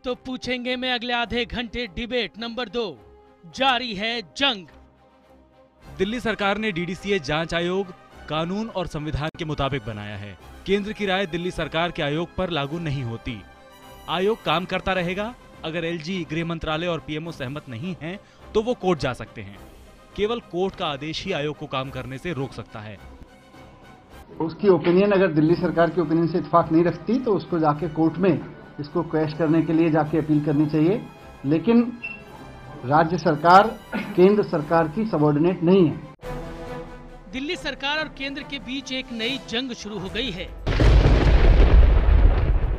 तो पूछेंगे में अगले आधे घंटे डिबेट नंबर 2 जारी है जंग। दिल्ली सरकार ने डीडीसीए जांच आयोग कानून और संविधान के मुताबिक बनाया है। केंद्र की राय दिल्ली सरकार के आयोग पर लागू नहीं होती। आयोग काम करता रहेगा। अगर एलजी, गृह मंत्रालय और पीएमओ सहमत नहीं हैं, तो वो कोर्ट जा सकते हैं। केवल कोर्ट का आदेश ही आयोग को काम करने से रोक सकता है। उसकी ओपिनियन अगर दिल्ली सरकार की ओपिनियन से इत्तेफाक नहीं रखती तो उसको जाके कोर्ट में इसको क्वैश करने के लिए जाके अपील करनी चाहिए। लेकिन राज्य सरकार केंद्र सरकार की सबऑर्डिनेट नहीं है। दिल्ली सरकार और केंद्र के बीच एक नई जंग शुरू हो गई है।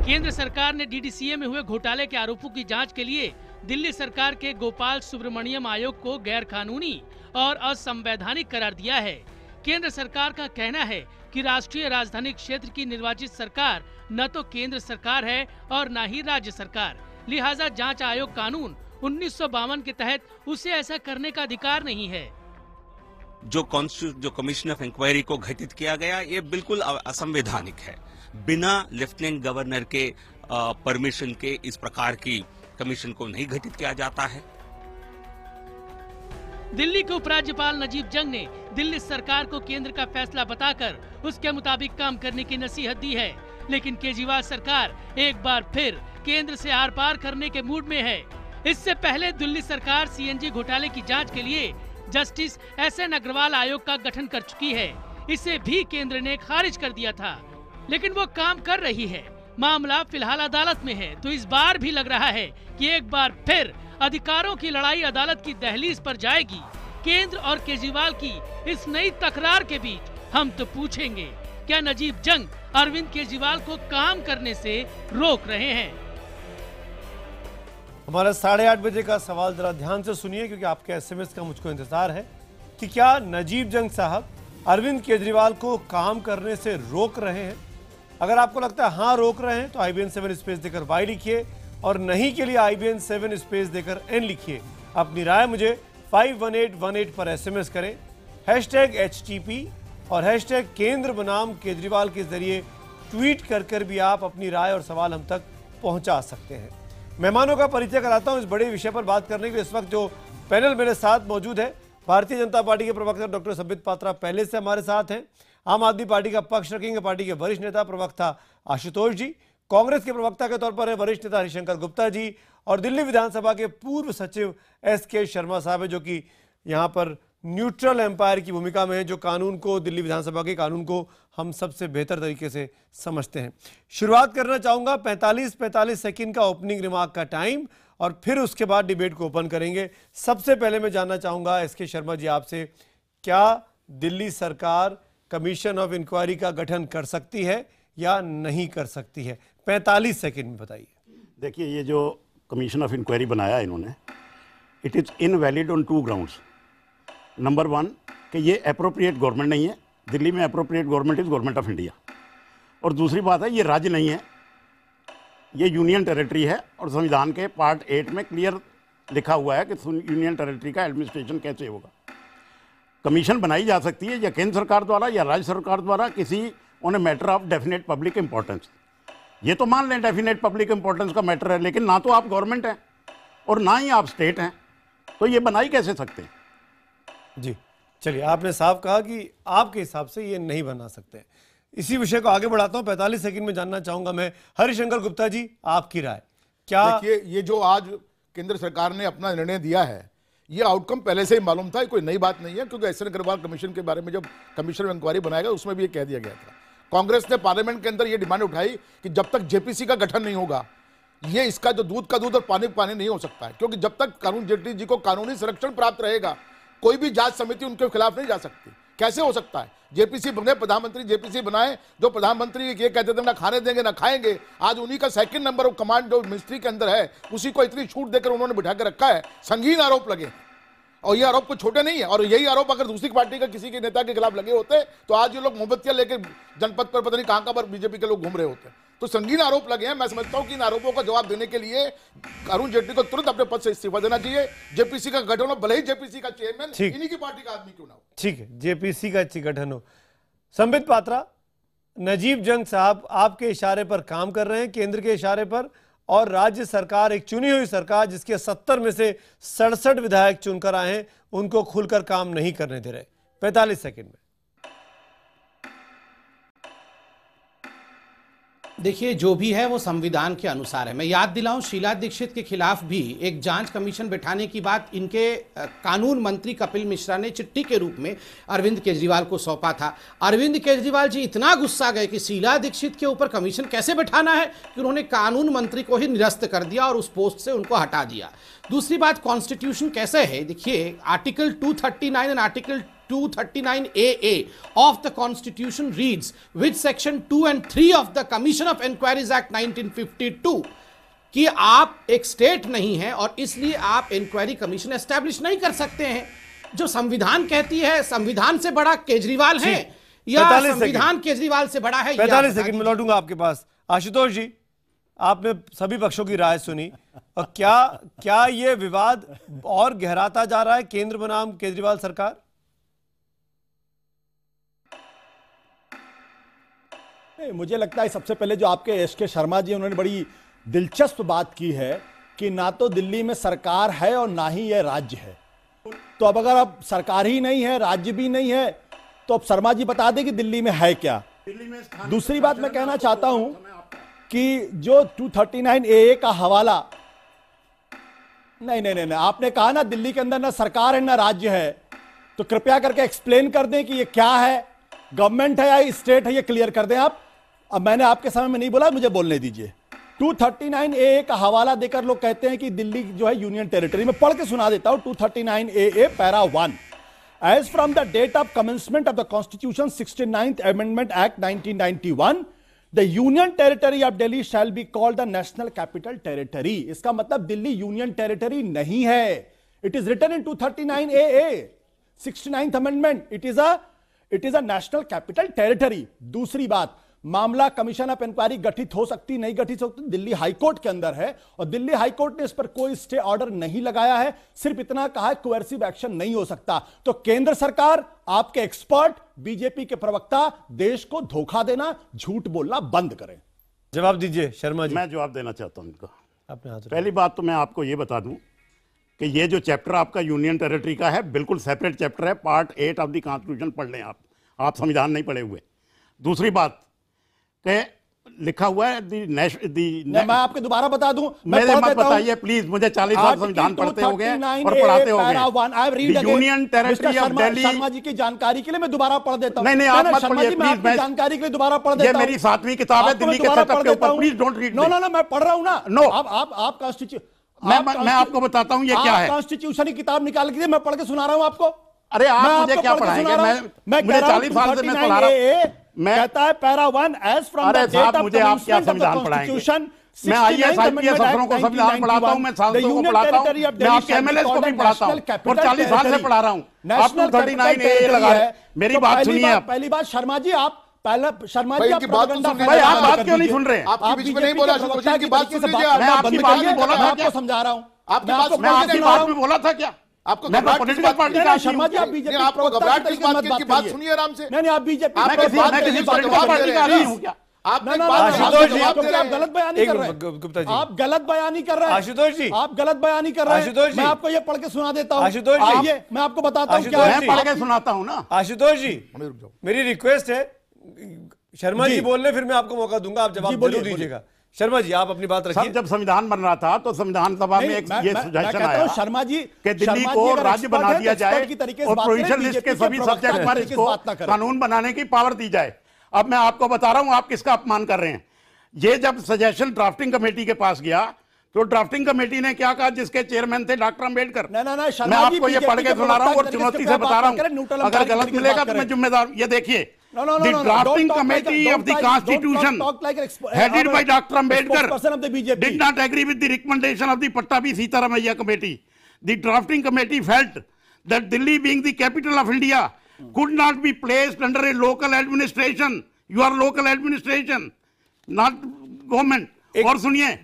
केंद्र सरकार ने डीडीसीए में हुए घोटाले के आरोपों की जांच के लिए दिल्ली सरकार के गोपाल सुब्रमण्यम आयोग को गैर कानूनी और असंवैधानिक करार दिया है। केंद्र सरकार का कहना है कि राष्ट्रीय राजधानी क्षेत्र की निर्वाचित सरकार न तो केंद्र सरकार है और न ही राज्य सरकार, लिहाजा जांच आयोग कानून 1952 के तहत उसे ऐसा करने का अधिकार नहीं है। जो कमीशन ऑफ इंक्वायरी को गठित किया गया ये बिल्कुल असंवैधानिक है। बिना लेफ्टिनेंट गवर्नर के परमिशन के इस प्रकार की कमीशन को नहीं गठित किया जाता है। दिल्ली के उपराज्यपाल नजीब जंग ने दिल्ली सरकार को केंद्र का फैसला बताकर उसके मुताबिक काम करने की नसीहत दी है, लेकिन केजरीवाल सरकार एक बार फिर केंद्र से आर पार करने के मूड में है। इससे पहले दिल्ली सरकार सीएनजी घोटाले की जांच के लिए जस्टिस एसएन अग्रवाल आयोग का गठन कर चुकी है। इसे भी केंद्र ने खारिज कर दिया था, लेकिन वो काम कर रही है। मामला फिलहाल अदालत में है, तो इस बार भी लग रहा है कि एक बार फिर अधिकारों की लड़ाई अदालत की दहलीज पर जाएगी। केंद्र और केजरीवाल की इस नई तकरार के बीच हम तो पूछेंगे, क्या नजीब जंग अरविंद केजरीवाल को काम करने से रोक रहे हैं? हमारा 8:30 बजे का सवाल जरा ध्यान से सुनिए, क्योंकि आपके एसएमएस का मुझको इंतजार है कि क्या नजीब जंग साहब अरविंद केजरीवाल को काम करने से रोक रहे हैं। अगर आपको लगता है हाँ रोक रहे हैं तो IBN7 स्पेस देकर Y लिखिए और नहीं के लिए IBN7 स्पेस देकर N लिखिए। अपनी राय मुझे 51818 पर एसएमएस करें। #HTP और #केंद्र बनाम केजरीवाल के जरिए ट्वीट कर भी आप अपनी राय और सवाल हम तक पहुंचा सकते हैं। मेहमानों का परिचय कराता हूं इस बड़े विषय पर बात करने के लिए। इस वक्त जो पैनल मेरे साथ मौजूद है, भारतीय जनता पार्टी के प्रवक्ता डॉक्टर संबित पात्रा पहले से हमारे साथ हैं। आम आदमी पार्टी का पक्ष रखेंगे पार्टी के वरिष्ठ नेता प्रवक्ता आशुतोष जी। कांग्रेस के प्रवक्ता के तौर पर है वरिष्ठ नेता हरिशंकर गुप्ता जी, और दिल्ली विधानसभा के पूर्व सचिव SK शर्मा साहब है, जो कि यहाँ पर न्यूट्रल एम्पायर की भूमिका में है, जो कानून को, दिल्ली विधानसभा के कानून को हम सबसे बेहतर तरीके से समझते हैं। शुरुआत करना चाहूँगा 45 सेकंड का ओपनिंग रिमार्क का टाइम, और फिर उसके बाद डिबेट को ओपन करेंगे। सबसे पहले मैं जानना चाहूँगा SK शर्मा जी आपसे, क्या दिल्ली सरकार कमीशन ऑफ इंक्वायरी का गठन कर सकती है या नहीं कर सकती है? 45 सेकंड में बताइए। देखिए, ये जो कमीशन ऑफ इंक्वायरी बनाया इन्होंने, it is invalid on 2 grounds. Number 1 कि ये अप्रोप्रिएट गवर्नमेंट नहीं है। दिल्ली में appropriate government is government of India. और दूसरी बात है, ये राज्य नहीं है, ये यूनियन टेरिटरी है, और संविधान के पार्ट 8 में क्लियर लिखा हुआ है कि यूनियन टेरिटरी का एडमिनिस्ट्रेशन कैसे होगा। कमीशन बनाई जा सकती है या केंद्र सरकार द्वारा या राज्य सरकार द्वारा, किसी on a matter of definite public importance. ये तो मान लें डेफिनेट पब्लिक इंपॉर्टेंस का मैटर है, लेकिन ना तो आप गवर्नमेंट हैं और ना ही आप स्टेट हैं, तो ये बनाई कैसे सकते हैं? जी चलिए, आपने साफ कहा कि आपके हिसाब से ये नहीं बना सकते। इसी विषय को आगे बढ़ाता हूं। 45 सेकंड में जानना चाहूंगा मैं हरिशंकर गुप्ता जी, आपकी राय क्या? देखिए, ये जो आज केंद्र सरकार ने अपना निर्णय दिया है, ये आउटकम पहले से ही मालूम था, कोई नई बात नहीं है, क्योंकि एसएन अग्रवाल कमीशन के बारे में जब कमीशन ऑफ इंक्वायरी बनाया गया उसमें भी ये कह दिया गया था। कांग्रेस ने पार्लियामेंट के अंदर ये डिमांड उठाई कि जब तक जेपीसी का गठन नहीं होगा, ये इसका जो दूध का दूध और पानी का पानी नहीं हो सकता है, क्योंकि जब तक अरुण जेटली जी को कानूनी संरक्षण प्राप्त रहेगा, कोई भी जांच समिति उनके खिलाफ नहीं जा सकती। कैसे हो सकता है? जेपीसी बने, प्रधानमंत्री जेपीसी बनाए, जो प्रधानमंत्री ये कहते थे ना खाने देंगे ना खाएंगे, आज उन्हीं का सेकंड नंबर ऑफ कमांड जो मिनिस्ट्री के अंदर है, उसी को इतनी छूट देकर उन्होंने बिठा के रखा है। संगीन आरोप लगे, और ये आरोप को छोटे नहीं है, और यही आरोप अगर दूसरी पार्टी का किसी के नेता के खिलाफ लगे होते तो आज ये लोग मोमबत्तियां लेके जनपद पर पता नहीं कहां पर बीजेपी के लोग घूम रहे होते। तो संगीन आरोप लगे हैं। मैं समझता हूं कि इन आरोपों का जवाब देने के लिए अरुण जेटली को तुरंत अपने पद से इस्तीफा देना चाहिए। जेपीसी का गठन हो, भले ही जेपीसी का चेयरमैन इन्हीं की पार्टी का आदमी क्यों ना हो। ठीक है, जेपीसी का गठन हो। संबित पात्रा, नजीब जंग साहब आपके इशारे पर काम कर रहे हैं, केंद्र के इशारे पर, और राज्य सरकार, एक चुनी हुई सरकार जिसके 70 में से 67 विधायक चुनकर आए हैं, उनको खुलकर काम नहीं करने दे रहे। 45 सेकंड में देखिए, जो भी है वो संविधान के अनुसार है। मैं याद दिलाऊं, शीला दीक्षित के खिलाफ भी एक जांच कमीशन बैठाने की बात इनके कानून मंत्री कपिल मिश्रा ने चिट्ठी के रूप में अरविंद केजरीवाल को सौंपा था। अरविंद केजरीवाल जी इतना गुस्सा गए कि शीला दीक्षित के ऊपर कमीशन कैसे बैठाना है कि उन्होंने कानून मंत्री को ही निरस्त कर दिया और उस पोस्ट से उनको हटा दिया। दूसरी बात, कॉन्स्टिट्यूशन कैसे है, देखिए article 239 and article 239AA of the Constitution reads, with Section 2 and 3 of the Commission of Inquiries Act 1952, कि आप एक स्टेट नहीं है और इसलिए आप इंक्वायरी कमीशन एस्टैब्लिश नहीं कर सकते हैं। जो संविधान कहती है, संविधान से बड़ा केजरीवाल है या संविधान केजरीवाल से बड़ा है? 45 सेकंड में लौटूंगा आपके पास। आशुतोष जी, आपने सभी पक्षों की राय सुनी और क्या ये विवाद और गहराता जा रहा है केंद्र बनाम केजरीवाल सरकार? मुझे लगता है सबसे पहले जो आपके एस.के. शर्मा जी उन्होंने बड़ी दिलचस्प बात की है कि ना तो दिल्ली में सरकार है और ना ही यह राज्य है। तो अब सरकार ही नहीं है, राज्य भी नहीं है, तो अब शर्मा जी बता दें कि दिल्ली में है क्या। दूसरी बात मैं कहना चाहता हूं कि जो 239AA का हवाला, नहीं, आपने कहा ना दिल्ली के अंदर ना सरकार है ना राज्य है, तो कृपया करके एक्सप्लेन कर दें कि ये क्या है, गवर्नमेंट है या स्टेट है, ये क्लियर कर दें आप। अब मैंने आपके समय में नहीं बोला, मुझे बोलने दीजिए। 239AA का हवाला देकर लोग कहते हैं कि दिल्ली जो है यूनियन टेरिटरी में। पढ़ के सुना देता हूं 239AA para 1। As from the date of commencement of the constitution 69th amendment act 1991, the union territory of Delhi shall be called the national capital territory. इसका मतलब दिल्ली यूनियन टेरिटरी नहीं है। It is written in 239AA 69th amendment, it is a national capital territory. दूसरी बात, मामला commission of inquiry गठित हो सकती, नहीं गठित हो सकती, दिल्ली हाईकोर्ट के अंदर है और दिल्ली हाईकोर्ट ने इस पर कोई स्टे ऑर्डर नहीं लगाया है, सिर्फ इतना कहा है कोएर्सिव एक्शन नहीं हो सकता। तो केंद्र सरकार, आपके एक्सपर्ट, बीजेपी के प्रवक्ता देश को धोखा देना, झूठ बोलना बंद करें। जवाब दीजिए शर्मा जी। मैं जवाब देना चाहता हूं इनको। पहली बात तो मैं आपको यह बता दूं कि ये जो चैप्टर आपका यूनियन टेरिटरी का है, बिल्कुल सेपरेट चैप्टर है। पार्ट 8 ऑफ द कॉन्स्टिट्यूशन पढ़ लें आप संविधान नहीं पढ़े हुए। दूसरी बात कि लिखा हुआ है मैं आपको दोबारा बता दूं, मेरे मत बताइए प्लीज, मुझे 40 साल संविधान पढ़ते हो गए और पढ़ाते हो गए। Union territory of Delhi, Sharma ji की जानकारी के लिए मैं दोबारा पढ़ देता हूं। नहीं, आप मत पढ़िए प्लीज, मैं जानकारी के लिए दोबारा पढ़ देता हूं। ये मेरी 7वीं किताब है दिल्ली के सेटअप के ऊपर, प्लीज डोंट रीड। नो, मैं पढ़ रहा हूं ना। नो, आप कॉन्स्टिट्यूशन, मैं आपको बताता हूं ये क्या है। कॉन्स्टिट्यूशन की किताब निकाल के मैं पढ़ के सुना रहा हूं आपको। अरे आप मुझे क्या पढ़ाएंगे? मुझे 40 साल से मैं पढ़ा रहा हूं। मैं कहता है para 1 as from the date of मुझे आप क्या संविधान पढ़ाएंगे? मैं आईएएस आईपीएस अफसरों को संविधान पढ़ाता हूं, मैं सांसदों को पढ़ाता हूं, मैं आपके एमएलए को भी पढ़ाता हूं और 40 साल से पढ़ा रहा हूं। आप 239AA लगा रहे हैं। मेरी बात सुनिए। पहली बात शर्मा जी, आप शर्मा जी आप बात क्यों नहीं सुन रहे? आपके बीच में नहीं बोला, की बात सुन लीजिए। मैं आपकी बात में बोला था, आपको समझा रहा हूं। आपकी बात में बोला था क्या? आपको पॉलिटिकल पार्टी का शर्मा जी, आप बीजेपी आपको घबराहट किस बात की बात सुनिए आराम से। नहीं, आप बीजेपी मैं किसी पॉलिटिकल पार्टी का नहीं हूं क्या? आप गलत बयानी कर रहे हैं। गुप्ता जी, आप गलत बयानी कर रहे हैं। आशुतोष जी, आप गलत बयानी कर रहे हैं। आशुतोष जी, मैं आपको ये पढ़ के सुना देता हूं। आशुतोष जी, ये मैं आपको बताता हूं क्या मैं पढ़ के सुनाता हूं ना। आशुतोष जी, मेरी रिक्वेस्ट है, शर्मा जी बोल रहे, फिर मैं आपको मौका दूंगा, आप जवाब जरूर दीजिएगा। शर्मा जी, आप अपनी बात रखिए। जब संविधान बन रहा था तो संविधान सभा में एक ये सजेशन आया शर्मा जी कि दिल्ली को राज्य बना दिया जाए और प्रोविंशियल लिस्ट के सभी सब्जेक्ट पर इसको कानून बनाने की पावर दी जाए। अब मैं आपको बता रहा हूं आप किसका अपमान कर रहे हैं। ये जब सजेशन ड्राफ्टिंग कमेटी के पास गया तो ड्राफ्टिंग कमेटी ने क्या कहा, जिसके चेयरमैन थे डॉक्टर अंबेडकर। मैं आपको ये पढ़ के सुना रहा हूं और चुनौती से बता रहा हूं, अगर गलत मिलेगा तो मैं जिम्मेदार। ये देखिए, the drafting committee of the constitution headed by Dr. Ambedkar did not agree with the recommendation of the Pattabi Sitaramaiah committee. The drafting committee felt that Delhi, being the capital of India, could not be placed under a local administration. You are local administration, not government. और सुनिए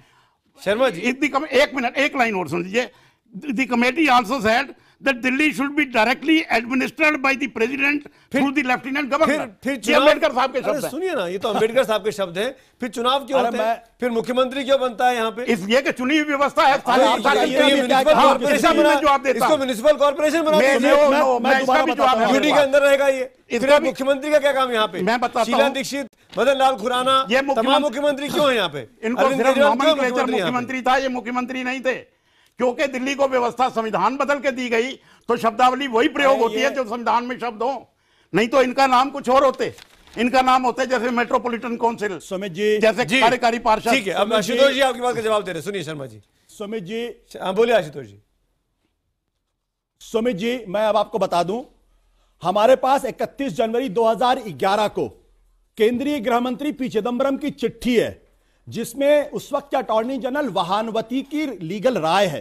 शर्मा जी, एक minute, एक line और सुन लीजिए। The committee also said that Delhi should be directly administered by the president through the lieutenant governor. फिर अम्बेडकर साहब के शब्द हैं। सुनिए ना, ये तो अम्बेडकर साहब के शब्द हैं। फिर चुनाव क्यों होते हैं? फिर मुख्यमंत्री क्यों बनता है यहाँ पे? इसलिए कि चुनी हुई व्यवस्था है। इसको म्युनिसिपल कॉर्पोरेशन बना दीजिए, यूडी के अंदर रहेगा ये। इसका मुख्यमंत्री का क्या काम यहाँ पे? मैं बताता हूँ, शीला दीक्षित, मदन लाल खुराना, ये तमाम मुख्यमंत्री क्यों है यहाँ पे? इनको सिर्फ नॉमेनक्लेचर मुख्यमंत्री था, ये मुख्यमंत्री नहीं थे। क्योंकि दिल्ली को व्यवस्था संविधान बदल के दी गई तो शब्दावली वही प्रयोग होती है जो संविधान में शब्द हो, नहीं तो इनका नाम कुछ और होते। इनका नाम होते जैसे मेट्रोपॉलिटन काउंसिल, सुमित जी, जैसे कार्यकारी पार्षद। ठीक है, अब आशुतोष जी आपकी बात का जवाब दे रहे हैं, सुनिए शर्मा जी। सुमित जी, बोलिए आशुतोष जी। सुमित जी, मैं अब आपको बता दूं, हमारे पास 31 जनवरी 2011 को केंद्रीय गृह मंत्री पी चिदंबरम की चिट्ठी है, जिसमें उस वक्त के अटॉर्नी जनरल वहानवती की लीगल राय है,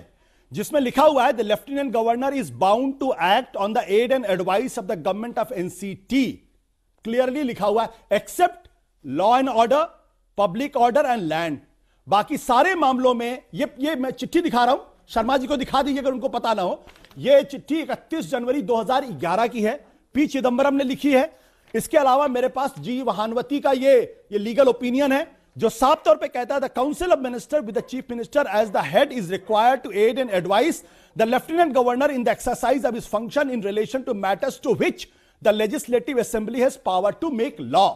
जिसमें लिखा हुआ है the lieutenant governor is bound to act on the aid and advice of the government of NCT. Clearly लिखा हुआ है, except law and order, public order and land. बाकी सारे मामलों में ये मैं चिट्ठी दिखा रहा हूं, शर्मा जी को दिखा दीजिए अगर उनको पता ना हो। यह चिट्ठी 31 जनवरी 2011 की है, पी चिदंबरम ने लिखी है। इसके अलावा मेरे पास जी वहानवती का ये लीगल ओपिनियन है, जो साफ तौर पे कहता है the council of minister with the chief minister as the head is required to aid and advice the lieutenant governor in the exercise of his function in relation to matters to which the legislative assembly has power to make law.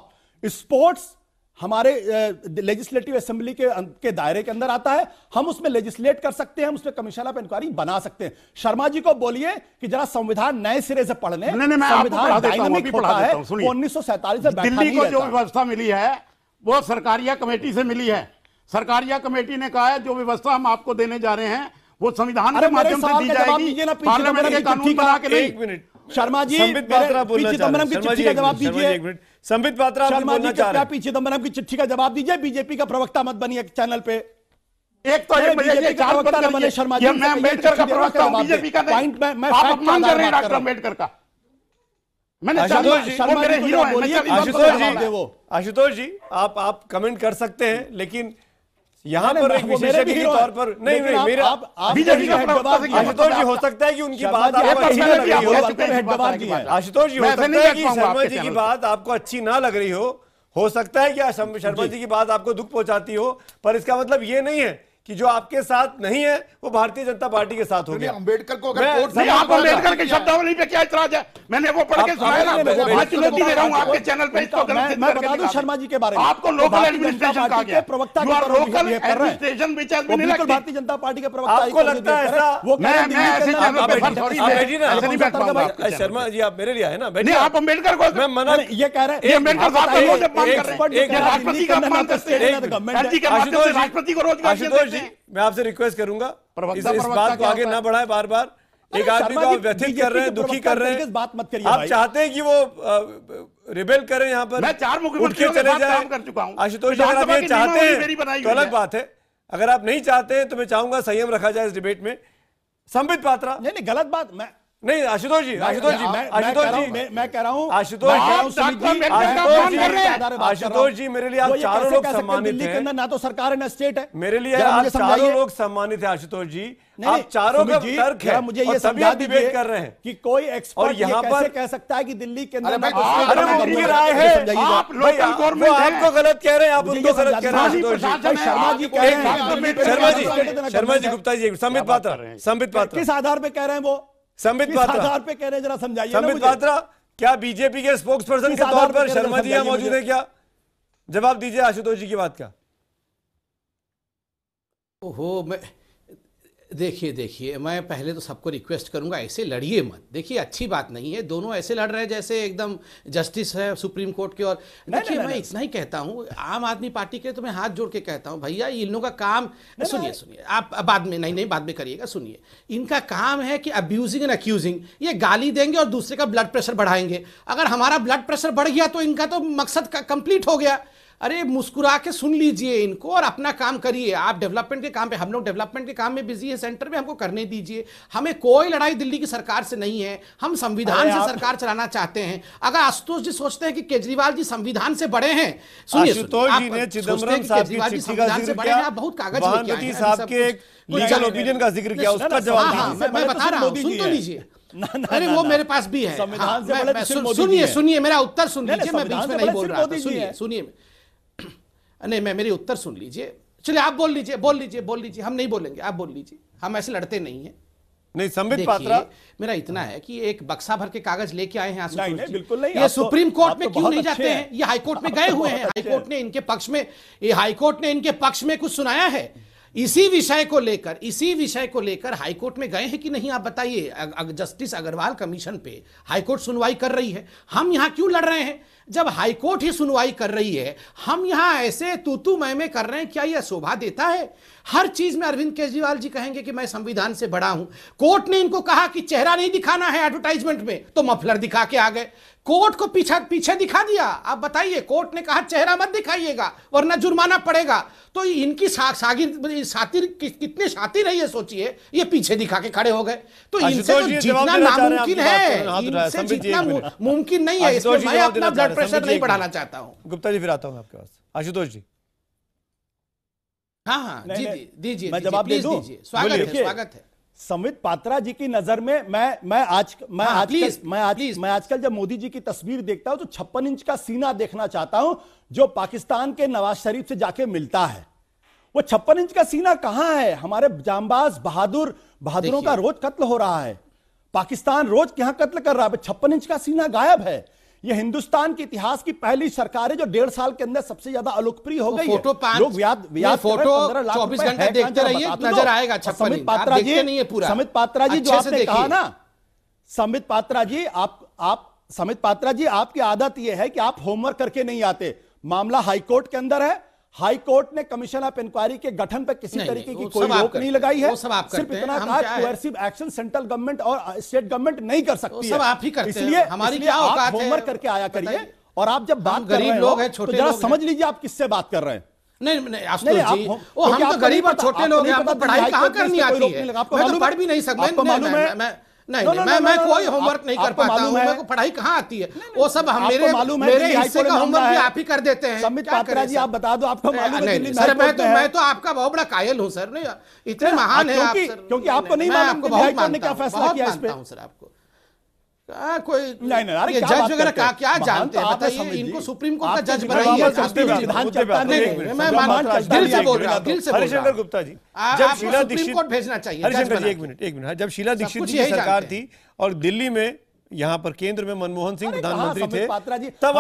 Sports हमारे legislative assembly के दायरे के अंदर आता है, हम उसमें legislate कर सकते हैं, हम उसमें कमीशन ऑफ इंक्वायरी बना सकते हैं। शर्मा जी को बोलिए कि जरा संविधान नए सिरे से पढ़ लें। संविधान डायनामिक होता है, 1947 से बैठा दिल्ली को नहीं जो रहता। व्यवस्था मिली है वो सरकारिया कमेटी से मिली है। सरकारिया कमेटी ने कहा है जो व्यवस्था हम आपको देने जा रहे हैं वो संविधान के माध्यम से दी जाएगी, पार्लियामेंट के कानून बना के नहीं। एक मिनट शर्मा जी, संबित पात्रा बोलना चिदंबरम की चिट्ठी का जवाब दीजिए। संबित पात्रा शर्मा जी, कृपया पी चिदंबरम की चिट्ठी का जवाब दीजिए। बीजेपी का प्रवक्ता मत बनिए चैनल पे। एक तो ये प्रवक्ता न बने शर्मा जी, मैं अम्बेडकर का प्रवक्ता हूं, बीजेपी का नहीं। मैं आप अपमान कर रहे हैं डॉक्टर अम्बेडकर का। मैंने आशुतोष जी आप कमेंट कर सकते हैं, लेकिन यहाँ पर एक विशेषज्ञ के तौर पर नहीं मेरा आशुतोष जी हो सकता है कि उनकी बात आशुतोष जी हो सकता है कि शर्मा जी की बात आपको अच्छी ना लग रही हो सकता है कि शर्मा जी की बात आपको दुख पहुंचाती हो, पर इसका मतलब ये नहीं है कि जो आपके साथ नहीं है वो भारतीय जनता पार्टी के साथ हो गया। अम्बेडकर को आप अम्बेडकर के शब्दावली पे क्या इतराज है? मैंने वो पढ़ के सुनाया ना, मैं चुनौती दे रहा हूं आपके चैनल पे। इसको मैं बता दूं शर्मा जी के बारे में, आपको लोकल एडमिनिस्ट्रेशन कहा गया, प्रवक्ता you are local administration which has been elected. Bharatiya Janata party के प्रवक्ता आपको लगता है ऐसा? वो मैं ऐसे चैनल पे सॉरी नहीं बैठ पाऊंगा। शर्मा जी आप मेरे लिए आए ना, नहीं आप अम्बेडकर को मैं मना ये कह रहे हैं अम्बेडकर साहब को रोज अपमान कर रहे हैं, राष्ट्रपति का अपमान करते हैं, राष्ट्रपति को रोज आशुतोष जी मैं आपसे रिक्वेस्ट करूंगा इस बात को आगे ना बढ़ाए। बार बार एक आदमी को आप व्यथित कर रहे हैं, दुखी कर रहे हैं, बात मत करिए। आप चाहते हैं कि वो रिबेल करें यहाँ पर, मैं 4 मुख्यमंत्रियों के साथ काम कर चुका हूं। आशुतोष जी अगर आप ये चाहते हैं तो अलग बात है, अगर आप नहीं चाहते हैं तो मैं चाहूंगा संयम रखा जाए इस डिबेट में। संबित पात्रा नहीं गलत बात नहीं आशुतोष जी मैं कह रहा हूँ आशुतोष जी मेरे लिए आप चारों लोग सम्मानित हैं। ना तो सरकार है ना स्टेट है, मेरे लिए आप चारों लोग सम्मानित हैं आशुतोष जी। आप चारों का तर्क है, मुझे ये सभी आप डिबेट कर रहे हैं कि कोई एक्सपर्ट और यहाँ पर कह सकता है कि दिल्ली के अंदर उनकी राय है, आप लोकल गवर्नमेंट आपको गलत कह रहे हैं, आप उनको गलत कह रहे हैं। शर्मा जी कह रहे हैं, शर्मा जी गुप्ता जी संबित पात्रा किस आधार पे कह रहे हैं वो? संबित पात्रा आधार पे कह रहे हैं, जरा समझाइए। संबित पात्रा क्या बीजेपी के स्पोक्स पर्सन के तौर पर शर्मा जी यहाँ मौजूद है क्या? जवाब दीजिए आशुतोष जी की बात का। ओहो मैं देखिए मैं पहले तो सबको रिक्वेस्ट करूंगा ऐसे लड़िए मत। देखिए अच्छी बात नहीं है, दोनों ऐसे लड़ रहे हैं जैसे एकदम जस्टिस है सुप्रीम कोर्ट की। और देखिए मैं इतना ही कहता हूं, आम आदमी पार्टी के तो मैं हाथ जोड़ के कहता हूं भैया इन लोगों का काम सुनिए आप बाद में नहीं बाद में करिएगा। सुनिए, इनका काम है कि अब्यूजिंग एंड अक्यूजिंग, ये गाली देंगे और दूसरे का ब्लड प्रेशर बढ़ाएंगे। अगर हमारा ब्लड प्रेशर बढ़ गया तो इनका तो मकसद कंप्लीट हो गया। अरे मुस्कुरा के सुन लीजिए इनको और अपना काम करिए। आप डेवलपमेंट के काम पे, हम लोग डेवलपमेंट के काम में बिजी है, सेंटर में हमको करने दीजिए। हमें कोई लड़ाई दिल्ली की सरकार से नहीं है, हम संविधान से सरकार चलाना चाहते हैं। अगर आशुतोष जी सोचते हैं कि केजरीवाल जी संविधान से बड़े हैं, सुनिए, आशुतोष जी ने चिदम्बरम साहब की चिट्ठी का जिक्र किया, आप बहुत कागज वाहनपति साहब के एक लीगल ओपिनियन का जिक्र किया, उसका जवाब मैं बता रहा हूं, सुन तो लीजिए। अरे वो मेरे पास भी है, संविधान से बड़े तो मोदी जी सुनिए हैं। सुनिए मेरा उत्तर सुन लीजिए, मैं बीच संविधान में से नहीं बोल बड़े रहा था, मोदी जी सुनिए हैं। सुनिए नहीं, मैं मेरी उत्तर सुन लीजिए। चलिए आप बोल लीजिए, बोल लीजिए, बोल लीजिए, हम नहीं बोलेंगे, आप बोल लीजिए, हम ऐसे लड़ते नहीं है। नहीं, संबित देखिए, पात्रा, मेरा इतना है कि एक बक्सा भर के कागज लेके आए हैं आशुतोष नहीं, जी। बिल्कुल नहीं, ये आप तो- सुप्रीम कोर्ट आप में तो क्यों बहुत नहीं अच्छे जाते हैं। हैं? ये हाईकोर्ट में आप गए तो हुए बहुत हैं, अच्छे हाईकोर्ट हैं। ने इनके पक्ष में, ये हाईकोर्ट ने इनके पक्ष में कुछ सुनाया है। इसी विषय को लेकर हाईकोर्ट में गए हैं कि नहीं, आप बताइए। जस्टिस अग्रवाल कमीशन पे हाईकोर्ट सुनवाई कर रही है, हम यहां क्यों लड़ रहे हैं? जब हाईकोर्ट ही सुनवाई कर रही है, हम यहां ऐसे तू मैं कर रहे हैं, क्या यह शोभा देता है? हर चीज में अरविंद केजरीवाल जी कहेंगे कि मैं संविधान से बड़ा हूं। कोर्ट ने इनको कहा कि चेहरा नहीं दिखाना है एडवर्टाइजमेंट में, तो मफलर दिखा के आ गए। कोर्ट को पीछे दिखा दिया। आप बताइए, कोर्ट ने कहा चेहरा मत दिखाइएगा वरना जुर्माना पड़ेगा। तो इनकी सातिर कितने शातिर है ये सोचिए, ये पीछे दिखा के खड़े हो गए। तो इनसे तो जीतना नामुमकिन है, इनसे जीतना मुमकिन नहीं है। इसमें मैं अपना ब्लड प्रेशर नहीं बढ़ाना चाहता हूं। गुप्ता जी फिर आता हूं आपके पास। आशुतोष जी, हाँ जी दीजिए, मैं जवाब दे दूं? स्वागत है। संबित पात्रा जी की नजर में मैं आजकल जब मोदी जी की तस्वीर देखता हूं तो 56 इंच का सीना देखना चाहता हूं जो पाकिस्तान के नवाज शरीफ से जाके मिलता है। वो 56 इंच का सीना कहां है? हमारे जांबाज बहादुरों का रोज कत्ल हो रहा है। पाकिस्तान रोज यहां कत्ल कर रहा है, 56 इंच का सीना गायब है। यह हिंदुस्तान के इतिहास की पहली सरकार है जो 1.5 साल के अंदर सबसे ज्यादा अलोकप्रिय हो गई है। फोटो फोटो 24 घंटे देखते रहिए, नजर आएगा 56 समित पात्रा जी, नहीं है पूरा। समित पात्रा जी जो आपने कहा ना, समित पात्रा जी समित पात्रा जी आपकी आदत यह है कि आप होमवर्क करके नहीं आते। मामला हाईकोर्ट के अंदर है, हाईकोर्ट ने कमीशन ऑफ इंक्वायरी के गठन पर किसी तरीके की कोई रोक नहीं लगाई है। सिर्फ इतना कहा कोएर्सिव एक्शन सेंट्रल गवर्नमेंट और स्टेट गवर्नमेंट नहीं कर सकती है। सब आप ही करते हैं। इसलिए हमारी क्या औकात है? होमवर्क करके आया करिए। और आप जब बात कर गरीब रहे लोग हो हैं, तो छोटे जरा लोग समझ लीजिए आप किससे बात कर रहे हैं। नहीं आशुतोष जी, वो हम तो गरीब और छोटे लोग हैं, आपको पढ़ाई कहाँ करनी आती है? मैं तो पढ़ भी नहीं सकता, नहीं, मैं कोई होमवर्क नहीं कर पाता हूं, मेरे को पढ़ाई कहाँ आती है? वो सब मेरे हिस्से का होमवर्क भी आप ही कर देते हैं। समित पात्रा जी आप बता दो, आपको मालूम है दिल्ली सर? मैं तो आपका बहुत बड़ा कायल हूं सर, नहीं इतने महान है आप सर, क्योंकि आपको नहीं मालूम कि हाई कोर्ट ने क्या फैसला किया इस पे। सर आपको कोई नहीं, ये जज वगैरह का क्या जानते हैं बताइए? इनको सुप्रीम कोर्ट का जज बनाइए। मैं दिल से बोल रहा हूं, दिल से। हरिशंकर गुप्ता जी, जब शीला दीक्षित कोर्ट भेजना चाहिए। हरिशंकर जी एक मिनट, जब शीला दीक्षित जी की सरकार थी और दिल्ली में यहाँ पर केंद्र में मनमोहन सिंह प्रधानमंत्री थे, तब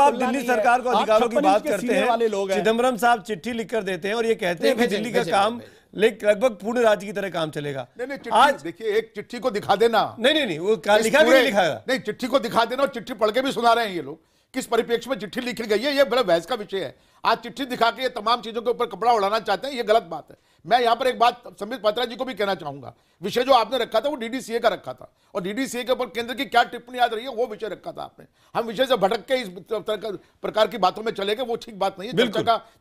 आप दिल्ली सरकार को अधिकारों की बात करते हैं। चिदम्बरम साहब चिट्ठी लिखकर देते हैं और ये कहते हैं कि दिल्ली का काम लगभग पूर्ण राज्य की तरह काम चलेगा। आज देखिए, एक चिट्ठी को दिखा देना, नहीं वो लिखा भी नहीं लिखाया, नहीं चिट्ठी को दिखा देना और चिट्ठी पढ़ के भी सुना रहे हैं ये लोग। किस परिप्रेक्ष्य में चिट्ठी लिखी गई है, ये बड़ा बहस का विषय है। आज चिट्ठी दिखा के ये तमाम चीजों के ऊपर कपड़ा उड़ाना चाहते हैं, ये गलत बात है। मैं यहां पर एक बात संबित पात्रा जी को भी कहना चाहूंगा, विषय जो आपने रखा था वो डीडीसीए का रखा था, और डीडीसीए के ऊपर केंद्र की क्या टिप्पणी याद रही है वो विषय रखा था आपने। हम विषय से भटक के इस प्रकार की बातों में चले गए, वो ठीक बात नहीं है।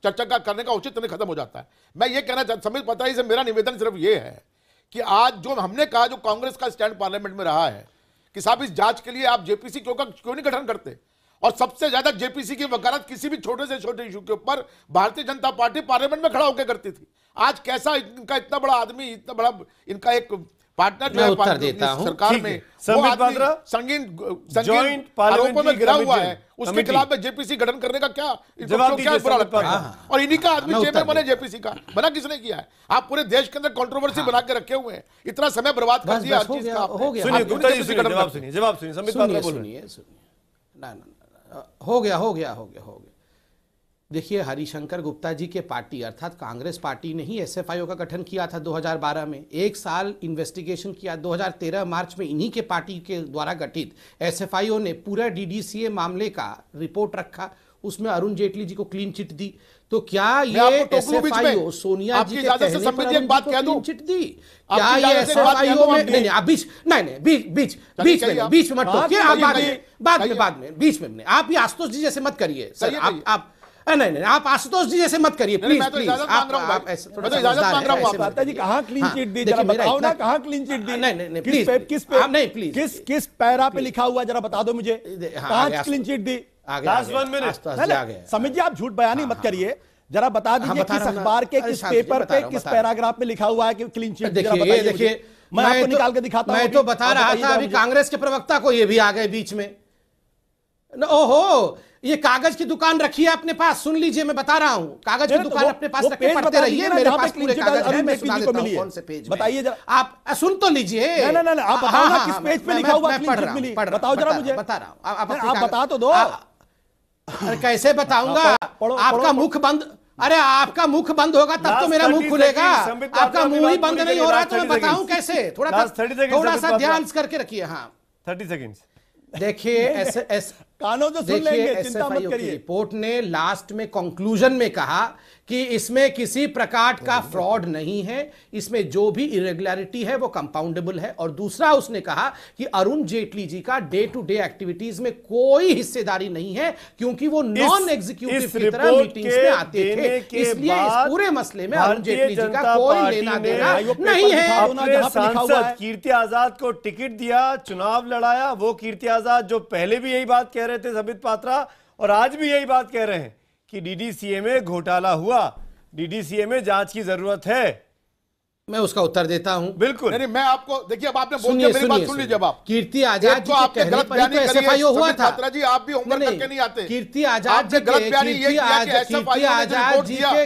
चर्चा का करने का औचित्य खत्म हो जाता है। मैं ये कहना चाहता, संबित पात्रा जी से मेरा निवेदन सिर्फ ये है कि आज जो हमने कहा, जो कांग्रेस का स्टैंड पार्लियामेंट में रहा है कि साहब इस जांच के लिए आप जेपीसी क्यों नहीं गठन करते, और सबसे ज्यादा जेपीसी की वकालत किसी भी छोटे से छोटे इशू के ऊपर भारतीय जनता पार्टी पार्लियामेंट में खड़ा होकर करती थी। आज कैसा इनका इतना बड़ा आदमी, इतना बड़ा इनका एक पार्टनर जो है सरकार में, संगीन आरोपों में गिरा हुआ है, उसके खिलाफ में जेपीसी गठन करने का क्या बुरा लगता है? और इन्हीं का आदमी चेयरमैन बने जेपीसी का, बना किसने किया है? आप पूरे देश के अंदर कंट्रोवर्सी बना के रखे हुए हैं, इतना समय बर्बाद कर दिया हर चीज का। जवाब सुनिए, संबित पात्रा बोलिए। हो गया। देखिए, हरिशंकर गुप्ता जी के पार्टी अर्थात कांग्रेस पार्टी ने ही एसएफआईओ का गठन किया था 2012 में। 1 साल इन्वेस्टिगेशन किया। 2013 मार्च में इन्हीं के पार्टी के द्वारा गठित एसएफआईओ ने पूरा डीडीसीए मामले का रिपोर्ट रखा, उसमें अरुण जेटली जी को क्लीन चिट दी। तो क्या ये एसएफआईओ सोनिया जी के कहने पर क्लीन चिट दी? क्या ये एसएफआईओ में नहीं आप बीच में मत टोकिए, आप बाद में बीच में आप ये आशुतोष जी जैसे मत करिए सर। आप नहीं नहीं, आप आशुतोष जी जैसे मत करिए प्लीज। मैं तो इजाजत मांग रहा हूं भाई, मैं तो इजाजत मांग रहा हूं। पात्रा जी कहां क्लीन चिट दी, जरा बताओ ना, कहां क्लीन चिट दी? नहीं किस पे, किस पे, नहीं प्लीज, किस पैरा पे लिखा हुआ, जरा बता दो मुझे, कहां क्लीन चिट दी? समित जी आप झूठ बयानी मत करिए, जरा बता दीजिए किस अखबार के किस पेपर पे किस पैराग्राफ में लिखा हुआ है कि क्लीन चिट। देखिए मैं आपको निकाल के दिखाता हूं। मैं तो बता रहा था, अभी कांग्रेस के प्रवक्ता को ये भी आ गए बीच में। ओहो, ये कागज की दुकान रखी है अपने पास, सुन लीजिए मैं बता रहा हूं, कागज की दुकान अपने पास रखे, पढ़ते रहिए, मेरे पास पूरे कागज है, मैं सुना देता हूं कौन से पेज में। बताइए जरा, आप सुन तो लीजिए। नहीं आप बताओ ना किस पेज पे लिखा हुआ क्लीन चिट मिली, बताओ जरा मुझे। बता रहा हूं, आप बता तो दो। कैसे बताऊंगा? आपका मुख बंद, अरे आपका मुख बंद होगा तब तो मेरा मुंह खुलेगा, आपका मुंह ही बंद नहीं हो रहा तो मैं बताऊं कैसे? थोड़ा सा ध्यान करके रखिए। हाँ 30 सेकंड। देखिए कानों से सुन लेंगे, चिंता मत करिए। रिपोर्ट ने लास्ट में कंक्लूजन में कहा कि इसमें किसी प्रकार का फ्रॉड नहीं है, इसमें जो भी इरेगुलरिटी है वो कंपाउंडेबल है। और दूसरा उसने कहा कि अरुण जेटली जी का डे टू डे एक्टिविटीज में कोई हिस्सेदारी नहीं है, क्योंकि वो नॉन एग्जीक्यूटिव की तरह मीटिंग्स में आते थे, इसलिए इस पूरे मसले में अरुण जेटली जी का कोई लेना देना नहीं है। अपने सांसद कीर्ति आजाद को टिकट दिया, चुनाव लड़ाया, वो कीर्ति आजाद जो पहले भी यही बात कह रहे थे संबित पात्रा, और आज भी यही बात कह रहे हैं कि डीडीसीए में घोटाला हुआ, डीडीसीए में जांच की जरूरत है। मैं उसका उत्तर देता हूं। बिल्कुल नहीं, मैं आपको, देखिए अब आपने बोल दिया, मेरी बात सुन लीजिए। आप कीर्ति आजाद जी के कहने पर ही तो एसएफआईओ हुआ था। पात्रा जी आप भी होमवर्क करके नहीं आते। कीर्ति आजाद जी के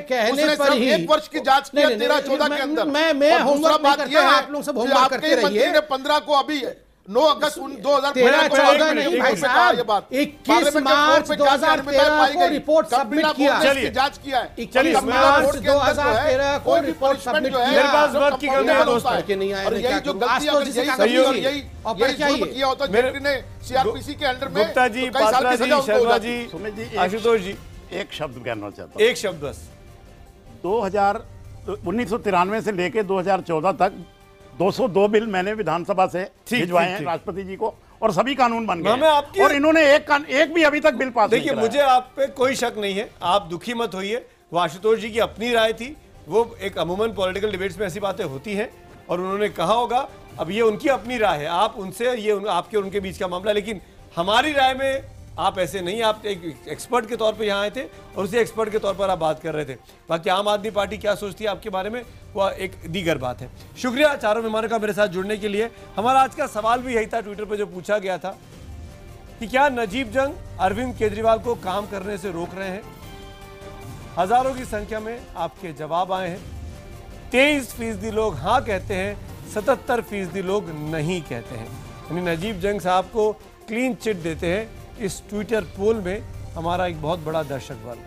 कहने पर ही 1 वर्ष की जांच किया 13-14 के अंदर। मैं होमवर्क नहीं करता, आप लोग सब होमवर्क करते रहिए। 15 को अभी 9 अगस्त 2013 नहीं भाई साहब, 21 मार्च 2013 को रिपोर्ट सबमिट किया, जांच किया है। 21 मार्च 2013 को रिपोर्ट सबमिट किया। मेरे पास वक्त की कमी है दोस्त, के नहीं आए। और यही जो गलती किया होता जेटली ने सीआरपीसी के अंडर में। गुप्ता जी, पात्रा जी, शर्मा जी, आशुतोष जी, एक शब्द कहना चाहता हूं, एक शब्द बस। 1993 से लेके 2014 तक 202 बिल मैंने विधानसभा से भिजवाए हैं राष्ट्रपति जी को, और सभी कानून बन गए, और इन्होंने एक भी अभी तक बिल पास नहीं किया। देखिए, मुझे आप पे कोई शक नहीं है, आप दुखी मत होइए। वो आशुतोष जी की अपनी राय थी, वो एक अमूमन पॉलिटिकल डिबेट्स में ऐसी बातें होती हैं, और उन्होंने कहा होगा, अब ये उनकी अपनी राय है, आप उनसे, ये आपके और उनके बीच का मामला। लेकिन हमारी राय में आप ऐसे नहीं, आप एक एक्सपर्ट के तौर पे यहाँ आए थे और उसी एक्सपर्ट के तौर पर आप बात कर रहे थे। बाकी आम आदमी पार्टी क्या सोचती है आपके बारे में, वह एक दीगर बात है। शुक्रिया चारों मेहमानों का मेरे साथ जुड़ने के लिए। हमारा आज का सवाल भी यही था, ट्विटर पर जो पूछा गया था कि क्या नजीब जंग अरविंद केजरीवाल को काम करने से रोक रहे हैं। हजारों की संख्या में आपके जवाब आए हैं। 23% लोग हाँ कहते हैं, 77% लोग नहीं कहते हैं। यानी नजीब जंग साहब को क्लीन चिट देते हैं इस ट्विटर पोल में हमारा एक बहुत बड़ा दर्शक वर्ग।